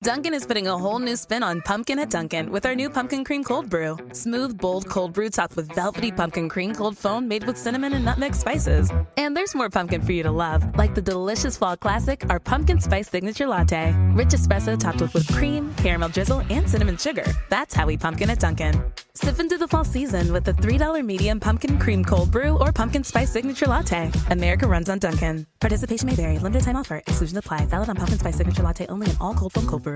Dunkin' is putting a whole new spin on pumpkin at Dunkin' with our new Pumpkin Cream Cold Brew. Smooth, bold cold brew topped with velvety pumpkin cream cold foam made with cinnamon and nutmeg spices. And there's more pumpkin for you to love, like the delicious fall classic, our Pumpkin Spice Signature Latte. Rich espresso topped with whipped cream, caramel drizzle, and cinnamon sugar. That's how we pumpkin at Dunkin'. Sip into the fall season with the $3 medium Pumpkin Cream Cold Brew or Pumpkin Spice Signature Latte. America runs on Dunkin'. Participation may vary. Limited time offer. Exclusions apply. Valid on Pumpkin Spice Signature Latte only and all cold foam cold brew.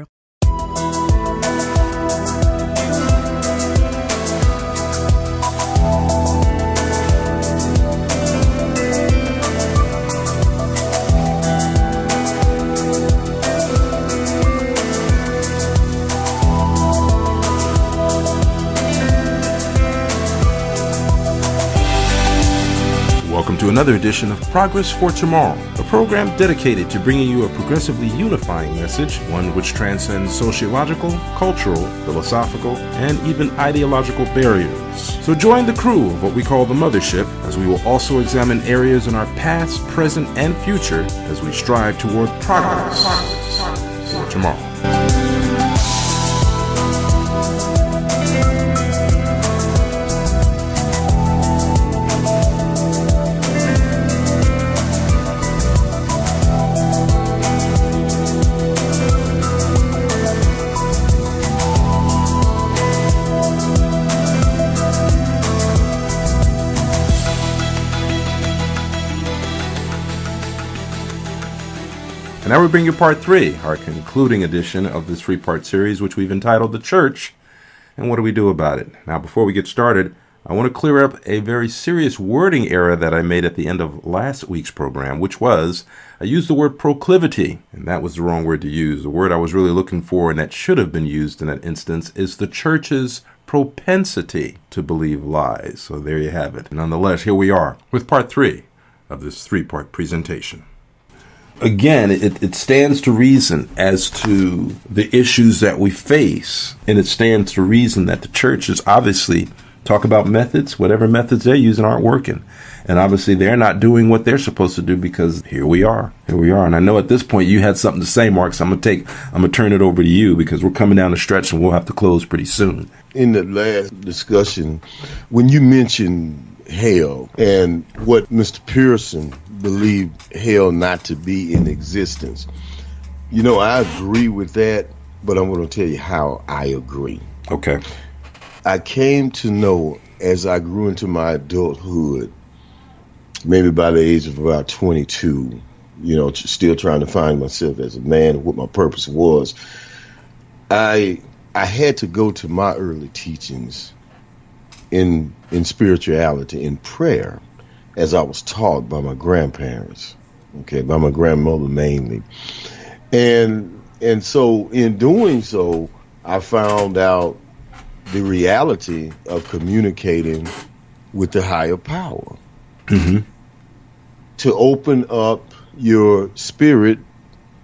Welcome to another edition of Progress for Tomorrow, a program dedicated to bringing you a progressively unifying message, one which transcends sociological, cultural, philosophical, and even ideological barriers. So join the crew of what we call the Mothership, as we will also examine areas in our past, present, and future as we strive toward progress for tomorrow. And now we bring you part 3, our concluding edition of this 3-part series, which we've entitled The Church, and What Do We Do About It? Now, before we get started, I want to clear up a very serious wording error that I made at the end of last week's program, which was, I used the word proclivity, and that was the wrong word to use. The word I was really looking for, and that should have been used in that instance, is the church's propensity to believe lies. So there you have it. Nonetheless, here we are with part 3 of this 3-part presentation. Again, it stands to reason as to the issues that we face, and it stands to reason that the church is obviously talk about methods, whatever methods they're using aren't working. And obviously they're not doing what they're supposed to do because here we are. And I know at this point you had something to say, Mark, so I'm going to turn it over to you because we're coming down the stretch and we'll have to close pretty soon. In the last discussion, when you mentioned hell and what Mr. Pearson believed hell not to be in existence, I agree with that, but I'm going to tell you how I agree. Okay. I came to know as I grew into my adulthood, maybe by the age of about 22, still trying to find myself as a man and what my purpose was. I had to go to my early teachings in spirituality, in prayer, as I was taught by my grandparents, by my grandmother mainly. And so in doing so, I found out the reality of communicating with the higher power. Mm-hmm. To open up your spirit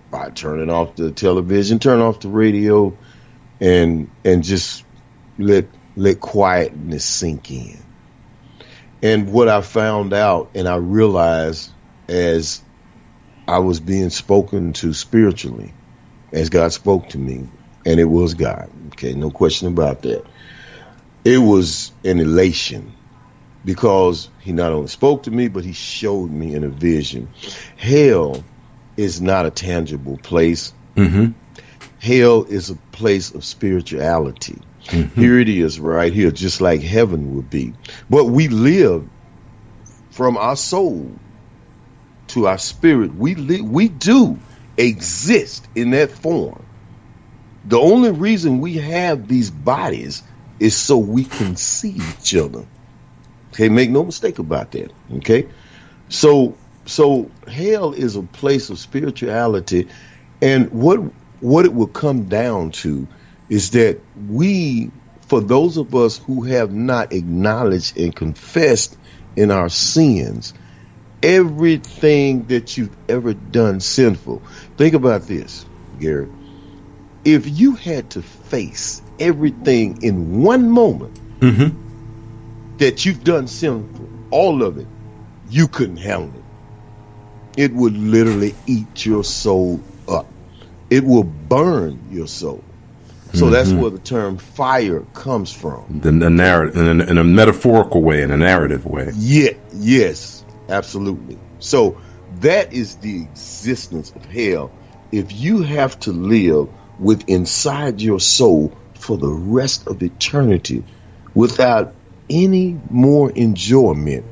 by turning off the television, turn off the radio, and just let quietness sink in. And what I found out and I realized as I was being spoken to spiritually, as God spoke to me, and it was God, no question about that. It was an elation because he not only spoke to me, but he showed me in a vision. Hell is not a tangible place. Mm-hmm. Hell is a place of spirituality. Mm-hmm. Here it is right here, just like heaven would be. But we live from our soul to our spirit. We do exist in that form. The only reason we have these bodies is so we can see each other. Make no mistake about that. So hell is a place of spirituality, and what it will come down to is that we, for those of us who have not acknowledged and confessed in our sins, everything that you've ever done sinful. Think about this, Gary. If you had to face everything in one moment that you've done sinful, all of it, you couldn't handle it. It would literally eat your soul up. it will burn your soul. So that's where the term fire comes from. The narrative, in a metaphorical way, in a narrative way. Yeah, yes, absolutely. So that is the existence of hell. If you have to live with inside your soul for the rest of eternity without any more enjoyment,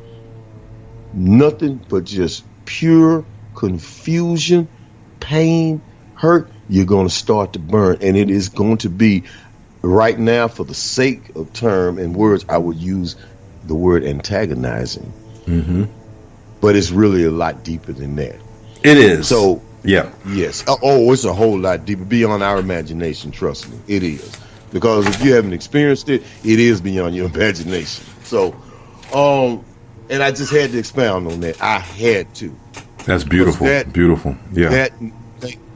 nothing but just pure confusion, pain, hurt, you're going to start to burn. And it is going to be, right now, for the sake of term and words, I would use the word antagonizing. But it's really a lot deeper than that. It is. So, yeah. Yes. Oh, it's a whole lot deeper, beyond our imagination, trust me. It is. Because if you haven't experienced it, it is beyond your imagination. So, and I just had to expound on that. I had to. That's beautiful. Beautiful. Yeah.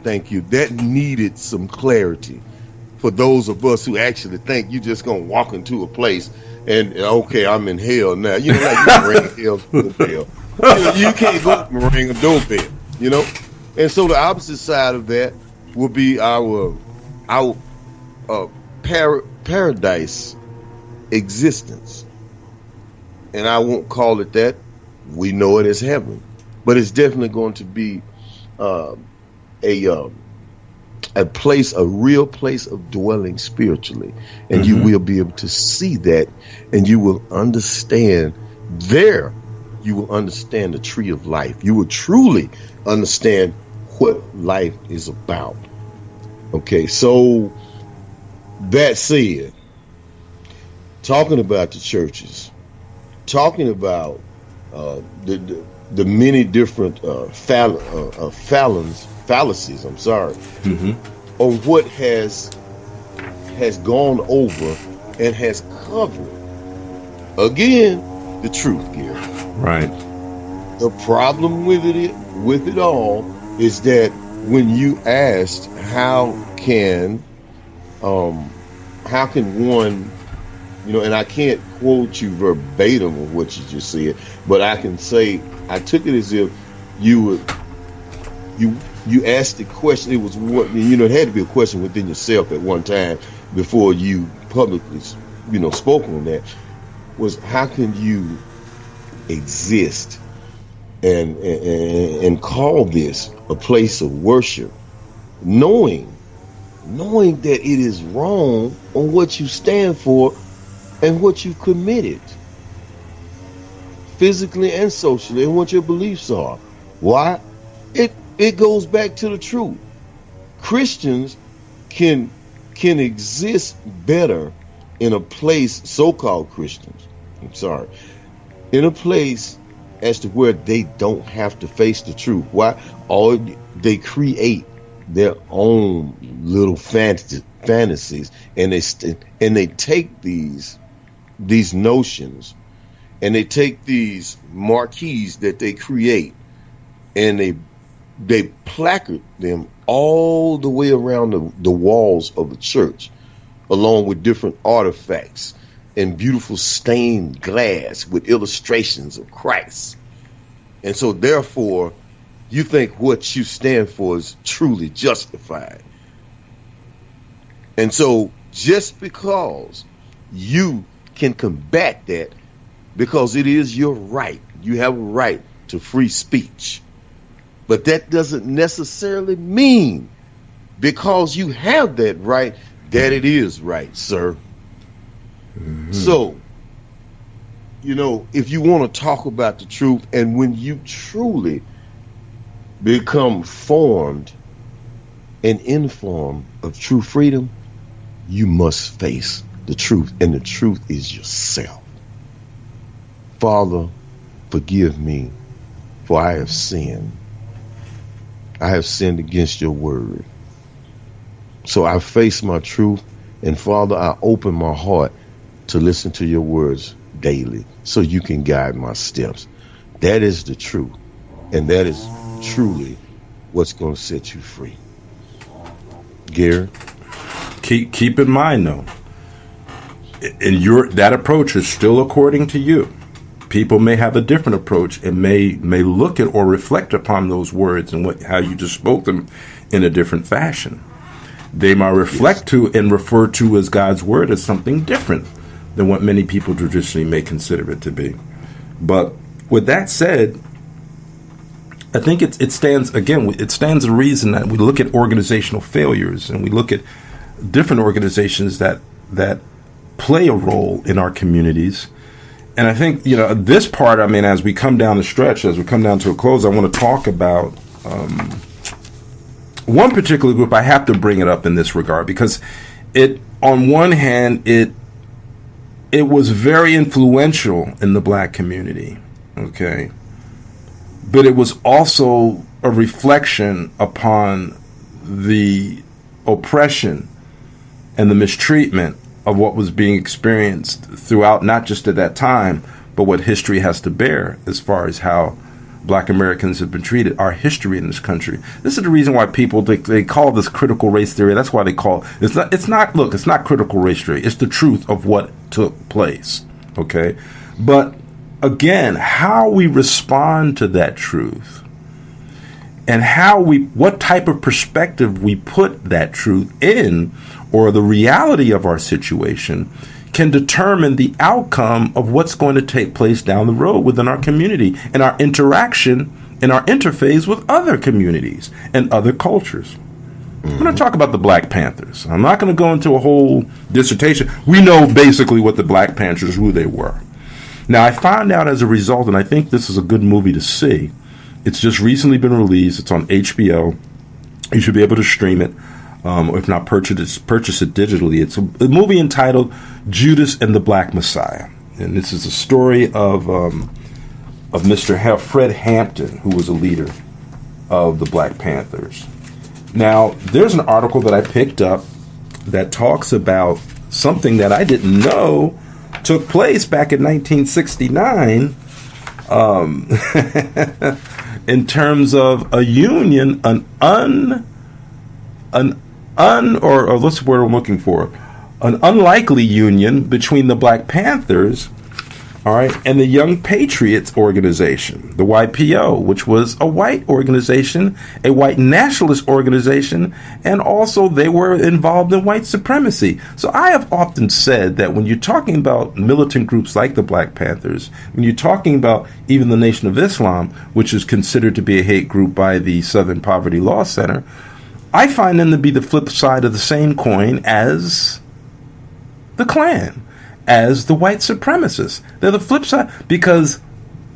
Thank you. That needed some clarity for those of us who actually think you're just going to walk into a place and, okay, I'm in hell now. You know, like you can ring a hell doorbell. You can't go up and ring a doorbell, you know? And so the opposite side of that will be our paradise existence. And I won't call it that. We know it as heaven. But it's definitely going to be a place, a real place of dwelling spiritually. And you will be able to see that, and you will understand there. You will understand the tree of life. You will truly understand what life is about. Okay, so that said, talking about the churches, talking about the many different fallacies, I'm sorry, on what has gone over and has covered, again, the truth, Gary. Right. The problem with it all is that when you asked how can one, you know, and I can't quote you verbatim of what you just said, but I can say I took it as if you asked the question. It was what, you know, it had to be a question within yourself at one time before you publicly, you know, spoke on that. Was how can you exist and call this a place of worship, knowing that it is wrong on what you stand for and what you've committed physically and socially, and what your beliefs are. Why? It goes back to the truth. Christians can exist better in a place, so-called Christians, I'm sorry, in a place as to where they don't have to face the truth. Why? They create their own little fantasies, and they take these notions, and they take these marquees that they create, and they placard them all the way around the walls of the church, along with different artifacts and beautiful stained glass with illustrations of Christ. And so therefore, you think what you stand for is truly justified. And so just because you can combat that, because it is your right, you have a right to free speech. But that doesn't necessarily mean, because you have that right, that it is right, sir. So, you know, if you want to talk about the truth, and when you truly become formed and informed of true freedom, you must face the truth, and the truth is yourself. Father, forgive me, for I have sinned. I have sinned against your word. So I face my truth, and Father, I open my heart to listen to your words daily, so you can guide my steps. That is the truth, and that is truly what's going to set you free. Gary? Keep in mind, though, and that approach is still according to you. People may have a different approach and may look at or reflect upon those words and how you just spoke them in a different fashion. They might reflect to and refer to as God's word as something different than what many people traditionally may consider it to be. But with that said, I think it stands a reason that we look at organizational failures and we look at different organizations that play a role in our communities. And I think, this part, as we come down the stretch, as we come down to a close, I want to talk about one particular group. I have to bring it up in this regard because on one hand, it was very influential in the black community, okay? But it was also a reflection upon the oppression and the mistreatment of what was being experienced throughout, not just at that time, but what history has to bear as far as how black Americans have been treated, our history in this country. This is the reason why people, they call this critical race theory. That's why they call it. It's not critical race theory. It's the truth of what took place, okay? But again, how we respond to that truth and what type of perspective we put that truth in, or the reality of our situation, can determine the outcome of what's going to take place down the road within our community and our interaction and our interface with other communities and other cultures. I'm going to talk about the Black Panthers. I'm not going to go into a whole dissertation. We know basically what the Black Panthers, who they were. Now, I found out as a result, and I think this is a good movie to see. It's just recently been released. It's on HBO. You should be able to stream it. Or if not, purchase it digitally. It's a movie entitled Judas and the Black Messiah. And this is a story of Mr. Fred Hampton, who was a leader of the Black Panthers. Now, there's an article that I picked up that talks about something that I didn't know took place back in 1969 in terms of a union, or what's the word I'm looking for? An unlikely union between the Black Panthers, all right, and the Young Patriots organization, the YPO, which was a white organization, a white nationalist organization, and also they were involved in white supremacy. So I have often said that when you're talking about militant groups like the Black Panthers, when you're talking about even the Nation of Islam, which is considered to be a hate group by the Southern Poverty Law Center, I find them to be the flip side of the same coin as the Klan, as the white supremacists. They're the flip side, because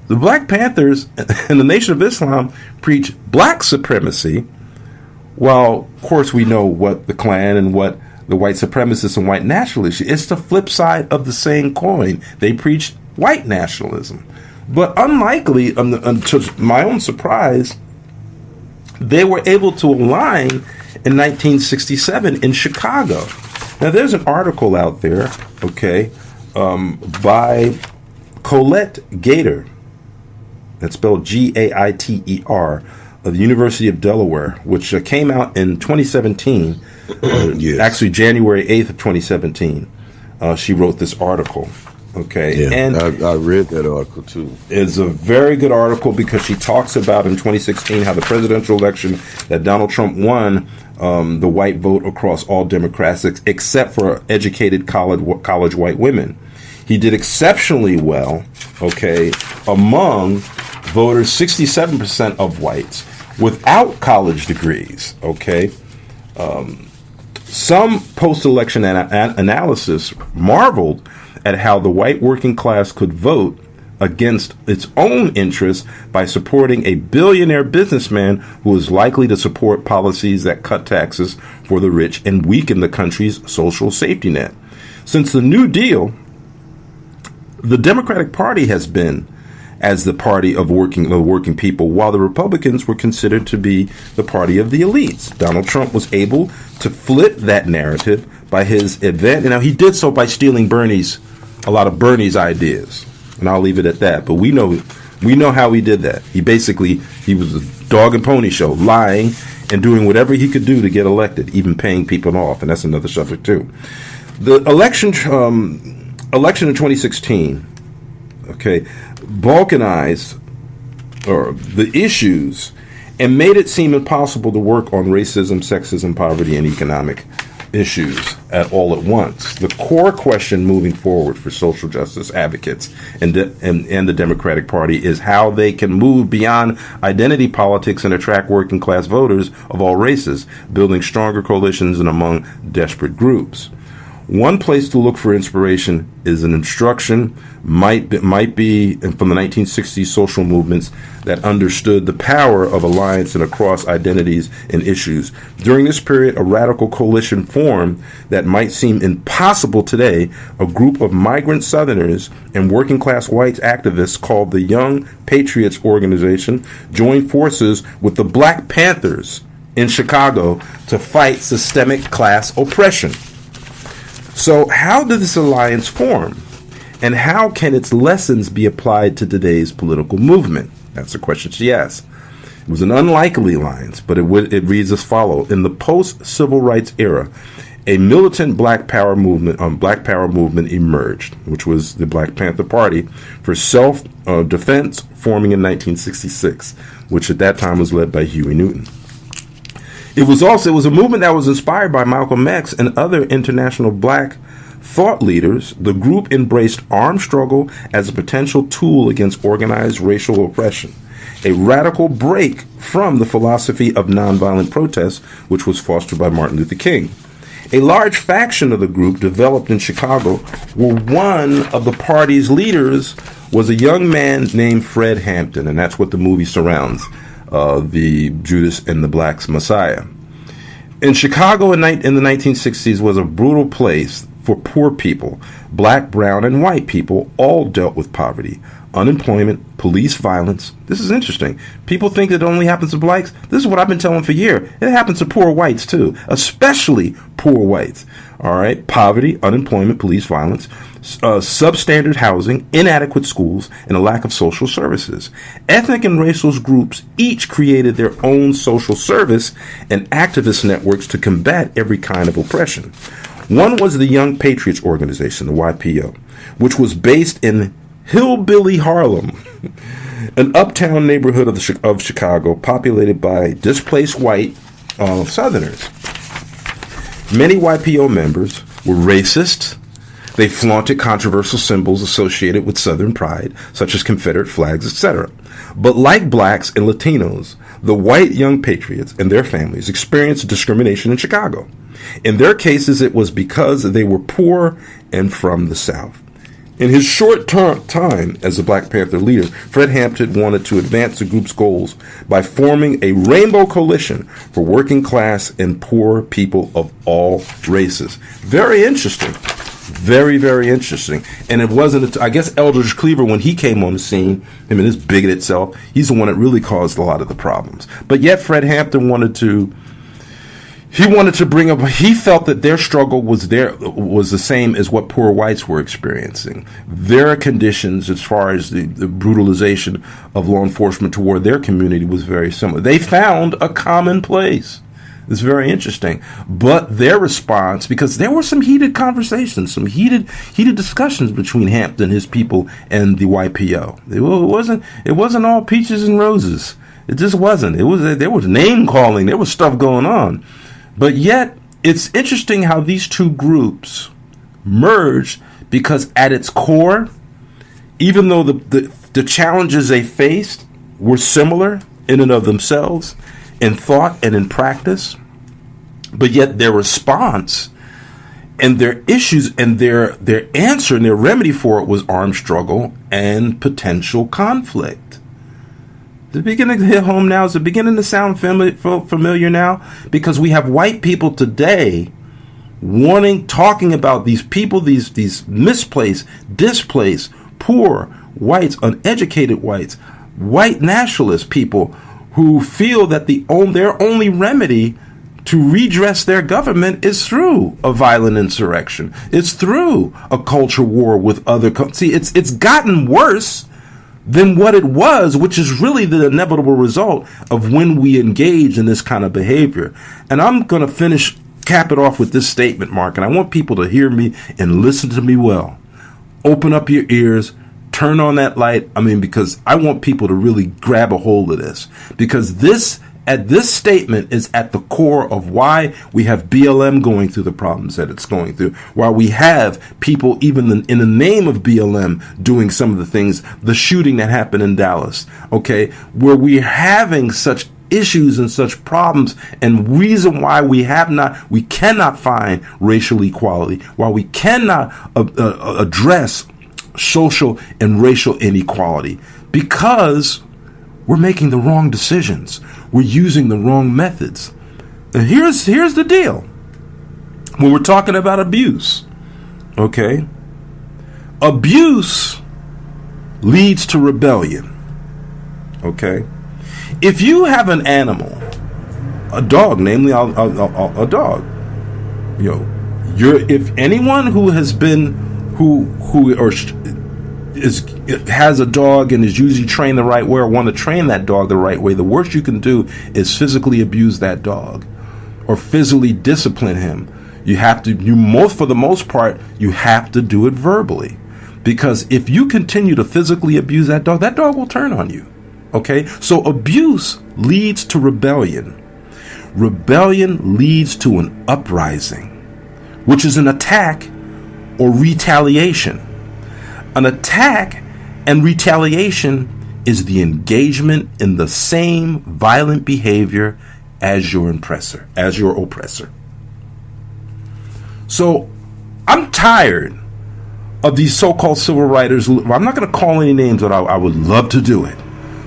the Black Panthers and the Nation of Islam preach black supremacy, while, of course, we know what the Klan and what the white supremacists and white nationalists, it's the flip side of the same coin. They preach white nationalism. But unlikely, to my own surprise, they were able to align in 1967 in Chicago. Now, there's an article out there, okay, by Colette Gaiter, that's spelled Gaiter, of the University of Delaware, which came out in 2017, yes. Actually January 8th of 2017. She wrote this article. Okay, yeah, and I read that article too. It's a very good article because she talks about in 2016 how the presidential election that Donald Trump won the white vote across all Democrats except for educated college white women. He did exceptionally well, okay, among voters, 67% of whites without college degrees, okay. Some post-election analysis marveled at how the white working class could vote against its own interests by supporting a billionaire businessman who is likely to support policies that cut taxes for the rich and weaken the country's social safety net. Since the New Deal, the Democratic Party has been as the party of working people, while the Republicans were considered to be the party of the elites. Donald Trump was able to flip that narrative by his event. He did so by stealing a lot of Bernie's ideas, and I'll leave it at that. But we know how he did that. He was a dog and pony show, lying and doing whatever he could do to get elected, even paying people off, and that's another subject too. The election in 2016, okay, balkanized the issues and made it seem impossible to work on racism, sexism, poverty, and economic issues all at once. The core question moving forward for social justice advocates and the Democratic Party is how they can move beyond identity politics and attract working class voters of all races, building stronger coalitions and among desperate groups. One place to look for inspiration is an instruction might be from the 1960s social movements that understood the power of alliance and across identities and issues. During this period, a radical coalition formed that might seem impossible today. A group of migrant Southerners and working class white activists called the Young Patriots Organization joined forces with the Black Panthers in Chicago to fight systemic class oppression. So how did this alliance form? And how can its lessons be applied to today's political movement? That's the question she asked. It was an unlikely alliance, but it reads as follows. In the post-civil rights era, a militant Black Power movement emerged, which was the Black Panther Party for self-defense, forming in 1966, which at that time was led by Huey Newton. It was a movement that was inspired by Malcolm X and other international Black thought leaders. The group embraced armed struggle as a potential tool against organized racial oppression, a radical break from the philosophy of nonviolent protest, which was fostered by Martin Luther King. A large faction of the group developed in Chicago, where one of the party's leaders was a young man named Fred Hampton, and that's what the movie surrounds. The Judas and the Black Messiah. In Chicago in the 1960s was a brutal place for poor people. Black, brown, and white people all dealt with poverty, unemployment, police violence. This is interesting. People think it only happens to blacks. This is what I've been telling for years. It happens to poor whites too, especially poor whites. All right, poverty, unemployment, police violence, substandard housing, inadequate schools, and a lack of social services. Ethnic and racial groups each created their own social service and activist networks to combat every kind of oppression. One was the Young Patriots Organization, the YPO, which was based in Hillbilly Harlem, an uptown neighborhood of Chicago populated by displaced white Southerners. Many YPO members were racist. They flaunted controversial symbols associated with Southern pride, such as Confederate flags, etc. But like blacks and Latinos, the white Young Patriots and their families experienced discrimination in Chicago. In their cases, it was because they were poor and from the South. In his short time as the Black Panther leader, Fred Hampton wanted to advance the group's goals by forming a rainbow coalition for working class and poor people of all races. Very interesting. Very, very interesting. And it wasn't, I guess Eldridge Cleaver, when he came on the scene, him and his bigoted self, he's the one that really caused a lot of the problems. But yet Fred Hampton wanted to bring up, he felt that their struggle was the same as what poor whites were experiencing. Their conditions as far as the brutalization of law enforcement toward their community was very similar. They found a common place. It's very interesting. But their response, because there were some heated conversations, some heated discussions between Hampton, his people, and the YPO. It wasn't all peaches and roses. It just wasn't. There was name calling. There was stuff going on. But yet, it's interesting how these two groups merged, because at its core, even though the challenges they faced were similar in and of themselves, in thought and in practice, but yet their response and their issues and their answer and their remedy for it was armed struggle and potential conflict. Is it beginning to hit home now? Is it beginning to sound familiar now? Because we have white people today talking about these people, these misplaced, displaced, poor whites, uneducated whites, white nationalist people who feel that their only remedy to redress their government is through a violent insurrection. It's through a culture war with other See, it's gotten worse than what it was, which is really the inevitable result of when we engage in this kind of behavior. And I'm going to cap it off with this statement, Mark, and I want people to hear me and listen to me well. Open up your ears. Turn on that light. Because I want people to really grab a hold of this, because this at this statement is at the core of why we have BLM going through the problems that it's going through, why we have people even in the name of BLM doing some of the things, the shooting that happened in Dallas, okay, where we're having such issues and such problems, and reason why we cannot find racial equality, why we cannot address social and racial inequality, because we're making the wrong decisions. We're using the wrong methods. And here's the deal. When we're talking about abuse, okay, abuse leads to rebellion, okay? If you have an animal, a dog, namely a dog, if anyone who has been has a dog and is usually trained the right way or want to train that dog the right way, the worst you can do is physically abuse that dog or physically discipline him. For the most part, you have to do it verbally, because if you continue to physically abuse that dog will turn on you. Okay, so abuse leads to rebellion. Rebellion leads to an uprising, which is an attack or retaliation. An attack and retaliation is the engagement in the same violent behavior as your oppressor. So I'm tired of these so-called civil rights. I'm not going to call any names, but I would love to do it.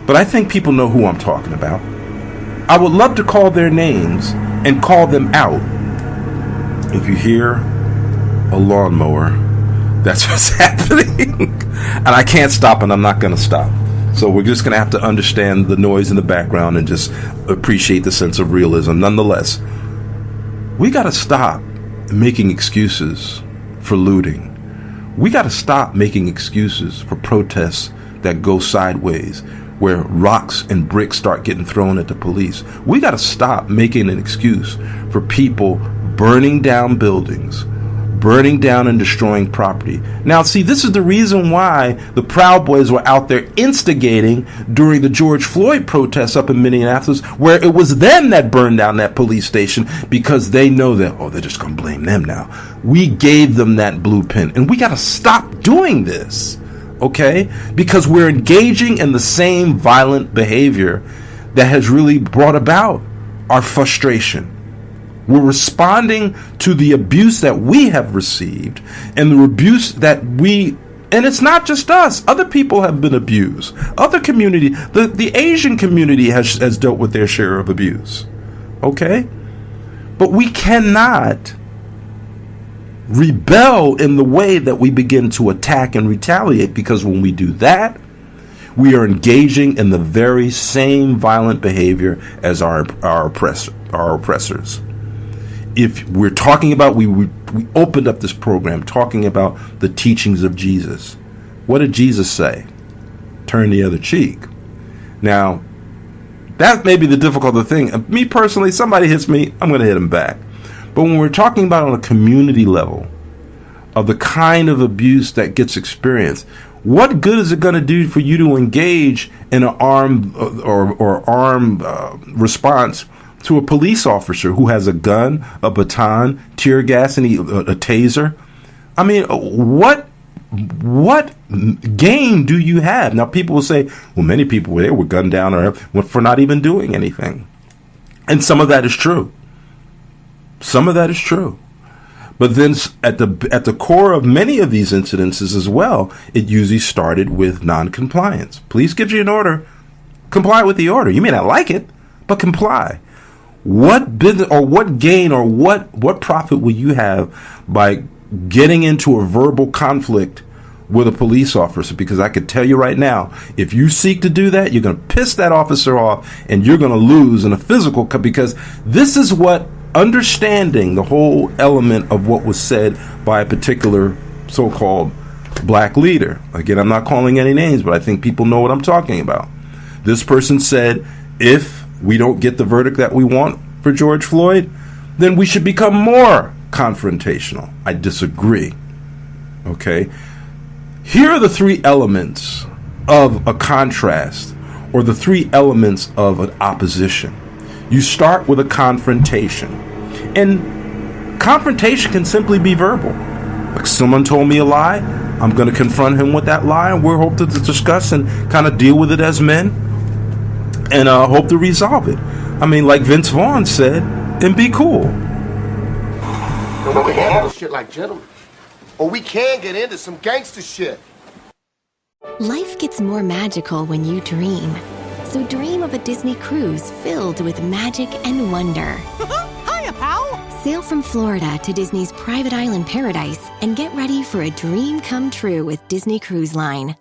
But I think people know who I'm talking about. I would love to call their names and call them out. If you hear a lawnmower, that's what's happening. And I can't stop, and I'm not going to stop. So we're just going to have to understand the noise in the background and just appreciate the sense of realism. Nonetheless, we got to stop making excuses for looting. We got to stop making excuses for protests that go sideways, where rocks and bricks start getting thrown at the police. We got to stop making an excuse for people burning down buildings, burning down and destroying property. Now, see, this is the reason why the Proud Boys were out there instigating during the George Floyd protests up in Minneapolis, where it was them that burned down that police station, because they know that, they're just going to blame them now. We gave them that blueprint, and we got to stop doing this. Okay? Because we're engaging in the same violent behavior that has really brought about our frustration. We're responding to the abuse that we have received, and the abuse that and it's not just us. Other people have been abused. Other community, the Asian community has dealt with their share of abuse. Okay? But we cannot rebel in the way that we begin to attack and retaliate, because when we do that, we are engaging in the very same violent behavior as our oppressors. If we're talking about, we opened up this program talking about the teachings of Jesus. What did Jesus say? Turn the other cheek. Now, that may be the difficult thing. Me personally, somebody hits me, I'm going to hit them back. But when we're talking about on a community level of the kind of abuse that gets experienced, what good is it going to do for you to engage in an armed response to a police officer who has a gun, a baton, tear gas, and a taser? I mean, what gain do you have? Now, people will say, well, many people were gunned down for not even doing anything. And some of that is true. Some of that is true. But then at the core of many of these incidences as well, it usually started with non-compliance. Police gives you an order. Comply with the order. You may not like it, but comply. What business or what gain or what profit will you have by getting into a verbal conflict with a police officer? Because I could tell you right now, if you seek to do that, you're going to piss that officer off, and you're going to lose in a physical, because this is what understanding the whole element of what was said by a particular so-called black leader. Again, I'm not calling any names, but I think people know what I'm talking about. This person said, if we don't get the verdict that we want for George Floyd, then we should become more confrontational. I disagree. Okay? Here are the three elements of a contrast, or the three elements of an opposition. You start with a confrontation. And confrontation can simply be verbal. Like, someone told me a lie, I'm going to confront him with that lie, and we're hope to discuss and kind of deal with it as men, and hope to resolve it. I mean, like Vince Vaughn said, and be cool. We can handle shit like gentlemen. Or we can get into some gangster shit. Life gets more magical when you dream. So dream of a Disney cruise filled with magic and wonder. Hiya, pal! Sail from Florida to Disney's private island paradise and get ready for a dream come true with Disney Cruise Line.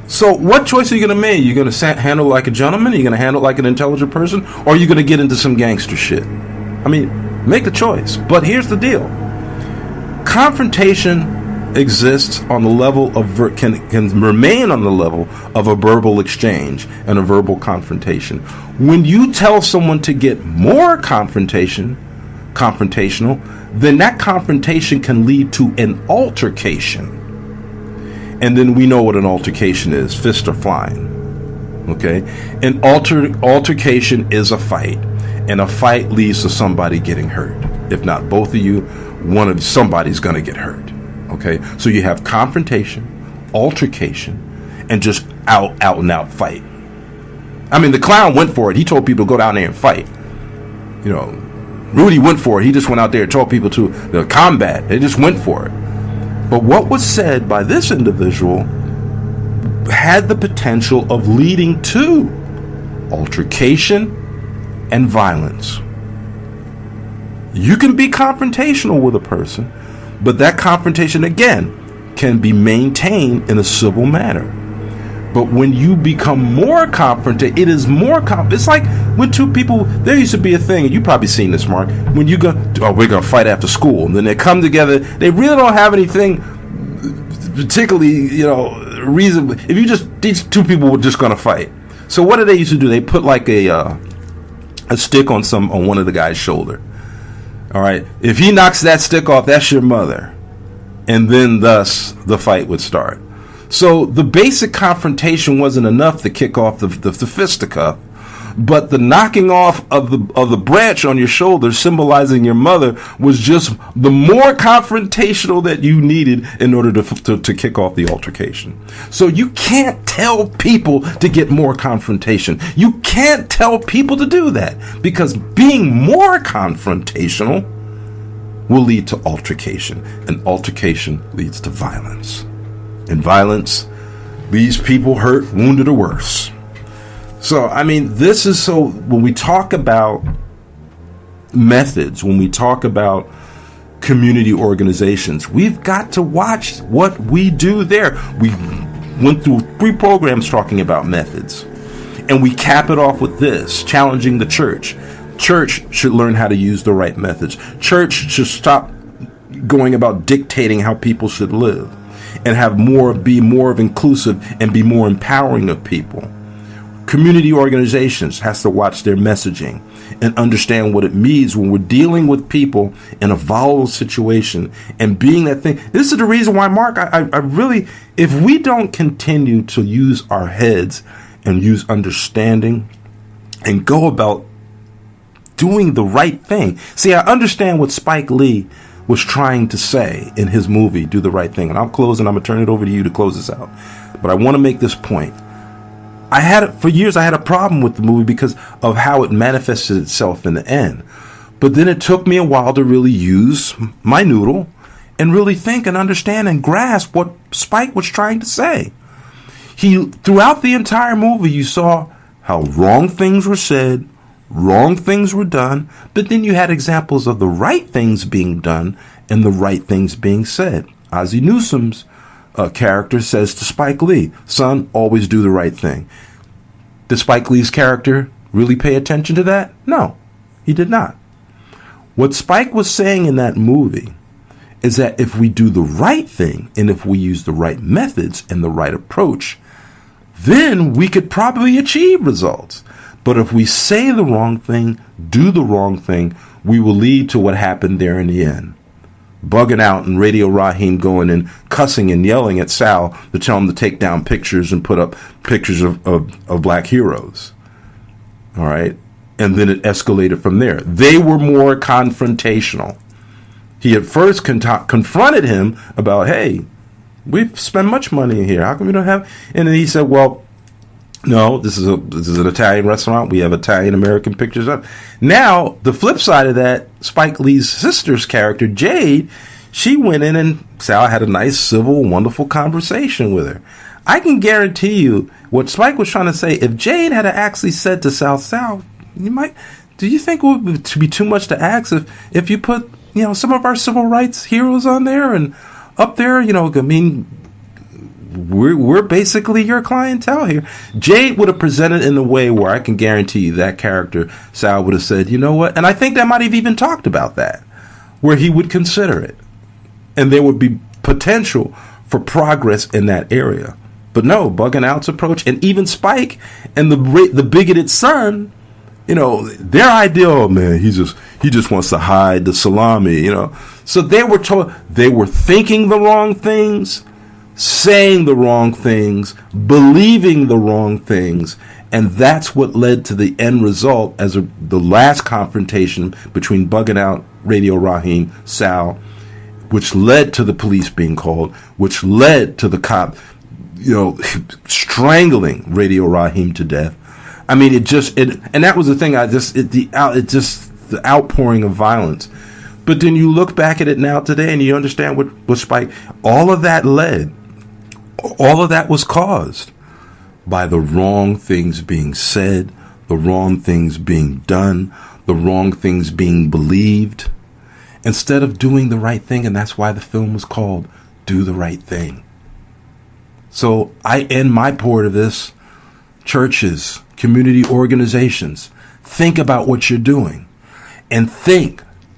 So what choice are you going to make? Are you going to handle it like a gentleman? Are you going to handle it like an intelligent person? Or are you going to get into some gangster shit? I mean, make a choice. But here's the deal. Confrontation exists on the level of can remain on the level of a verbal exchange and a verbal confrontation. When you tell someone to get more confrontational, then that confrontation can lead to an altercation. And then we know what an altercation is. Fists are flying. Okay? An altercation is a fight. And a fight leads to somebody getting hurt. If not both of you, somebody's going to get hurt. Okay, so you have confrontation, altercation, and just out and out fight. I mean, the clown went for it. He told people to go down there and fight. You know, Rudy went for it. He just went out there and told people to combat. They just went for it. But what was said by this individual had the potential of leading to altercation and violence. You can be confrontational with a person, but that confrontation, again, can be maintained in a civil manner. But when you become more confrontational, it is more it's like when two people, there used to be a thing, and you've probably seen this, Mark, when you go, we're going to fight after school, and then they come together, they really don't have anything particularly, reason. If these two people were just going to fight. So what did they used to do? They put like a stick on one of the guy's shoulder. All right. If he knocks that stick off, that's your mother. And then thus the fight would start. So the basic confrontation wasn't enough to kick off the fisticuff, but the knocking off of the branch on your shoulder symbolizing your mother was just the more confrontational that you needed in order to kick off the altercation. So you can't tell people to get more confrontation. You can't tell people to do that, because being more confrontational will lead to altercation, and altercation leads to violence. And violence leaves people hurt, wounded, or worse. So, I mean, when we talk about methods, when we talk about community organizations, we've got to watch what we do there. We went through 3 programs talking about methods, and we cap it off with this, challenging the church. Church should learn how to use the right methods. Church should stop going about dictating how people should live, and be more of inclusive and be more empowering of people. Community organizations has to watch their messaging and understand what it means when we're dealing with people in a volatile situation and being that thing. This is the reason why, Mark, I really, if we don't continue to use our heads and use understanding and go about doing the right thing. See, I understand what Spike Lee was trying to say in his movie, Do the Right Thing. And I'll close, and I'm going to turn it over to you to close this out. But I want to make this point. For years, I had a problem with the movie because of how it manifested itself in the end. But then it took me a while to really use my noodle and really think and understand and grasp what Spike was trying to say. Throughout the entire movie, you saw how wrong things were said, wrong things were done, but then you had examples of the right things being done and the right things being said. Ozzie Newsome's character says to Spike Lee, son, always do the right thing. Did Spike Lee's character really pay attention to that? No, he did not. What Spike was saying in that movie is that if we do the right thing and if we use the right methods and the right approach, then we could probably achieve results. But if we say the wrong thing, do the wrong thing, we will lead to what happened there in the end. Bugging out and Radio Raheem going and cussing and yelling at Sal to tell him to take down pictures and put up pictures of black heroes. All right. And then it escalated from there. They were more confrontational. He at first confronted him about, hey, we spend much money here. How come we don't have? And then he said, well, no, this is an Italian restaurant. We have Italian-American pictures up. Now, the flip side of that, Spike Lee's sister's character, Jade, she went in and Sal had a nice, civil, wonderful conversation with her. I can guarantee you what Spike was trying to say, if Jade had actually said to Sal, do you think it would be too much to ask if you put, some of our civil rights heroes on there and up there, we're basically your clientele here. Jade would have presented in a way where I can guarantee you that character, Sal, would have said, you know what? And I think they might have even talked about that, where he would consider it. And there would be potential for progress in that area. But no, Bugging Out's approach, and even Spike and the bigoted son, their idea, oh man, he just wants to hide the salami, So they were thinking the wrong things, saying the wrong things, believing the wrong things, and that's what led to the end result as the last confrontation between Bugging Out, Radio Raheem, Sal, which led to the police being called, which led to the cop, strangling Radio Raheem to death. I mean, and that was the thing. The outpouring of violence. But then you look back at it now today, and you understand what Spike. All of that was caused by the wrong things being said, the wrong things being done, the wrong things being believed, instead of doing the right thing. And that's why the film was called Do the Right Thing. So I end my part of this. Churches, community organizations, think about what you're doing and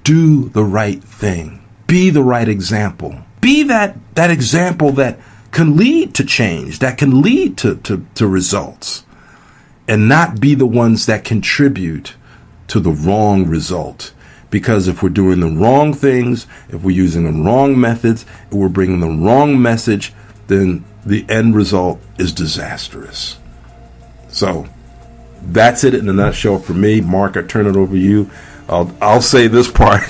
do the right thing. Be the right example. Be that example that can lead to change, that can lead to results, and not be the ones that contribute to the wrong result. Because if we're doing the wrong things, if we're using the wrong methods, if we're bringing the wrong message, then the end result is disastrous. So that's it in a nutshell for me. Mark, I turn it over to you. I'll say this part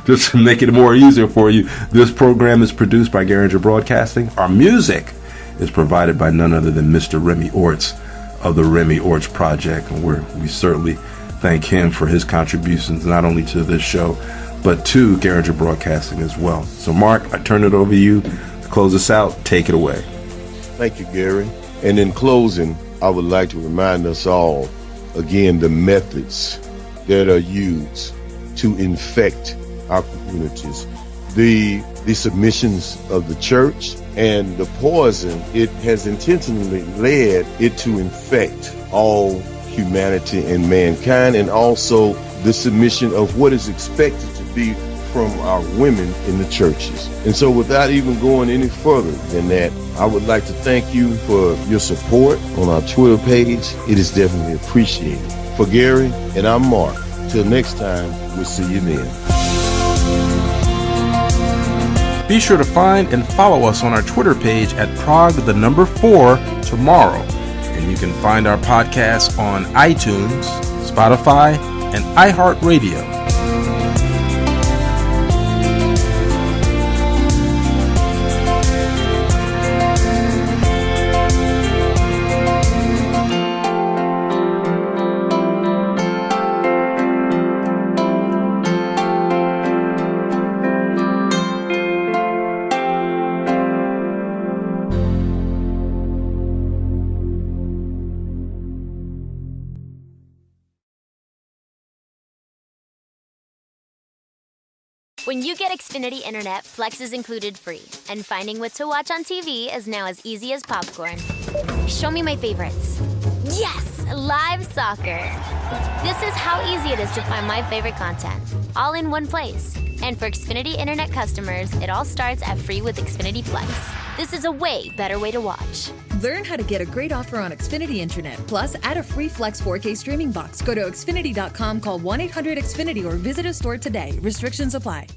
just to make it more easier for you. This program is produced by Garinger Broadcasting. Our music is provided by none other than Mr. Remy Orts of the Remy Orts Project, and we certainly thank him for his contributions not only to this show but to Garinger Broadcasting as well. So Mark, I turn it over to you to close us out. Take it away. Thank you, Gary. And in closing, I would like to remind us all, again, the methods that are used to infect our communities. The submissions of the church and the poison it has intentionally led it to infect all humanity and mankind, and also the submission of what is expected to be from our women in the churches. And so without even going any further than that, I would like to thank you for your support on our Twitter page. It is definitely appreciated. For Gary, and I'm Mark. Till next time, we'll see you then. Be sure to find and follow us on our Twitter page at Prog4Tomorrow. And you can find our podcast on iTunes, Spotify, and iHeartRadio. When you get Xfinity Internet, Flex is included free. And finding what to watch on TV is now as easy as popcorn. Show me my favorites. Yes! Live soccer. This is how easy it is to find my favorite content, all in one place. And for Xfinity Internet customers, it all starts at free with Xfinity Flex. This is a way better way to watch. Learn how to get a great offer on Xfinity Internet. Plus, add a free Flex 4K streaming box. Go to Xfinity.com, call 1-800-XFINITY, or visit a store today. Restrictions apply.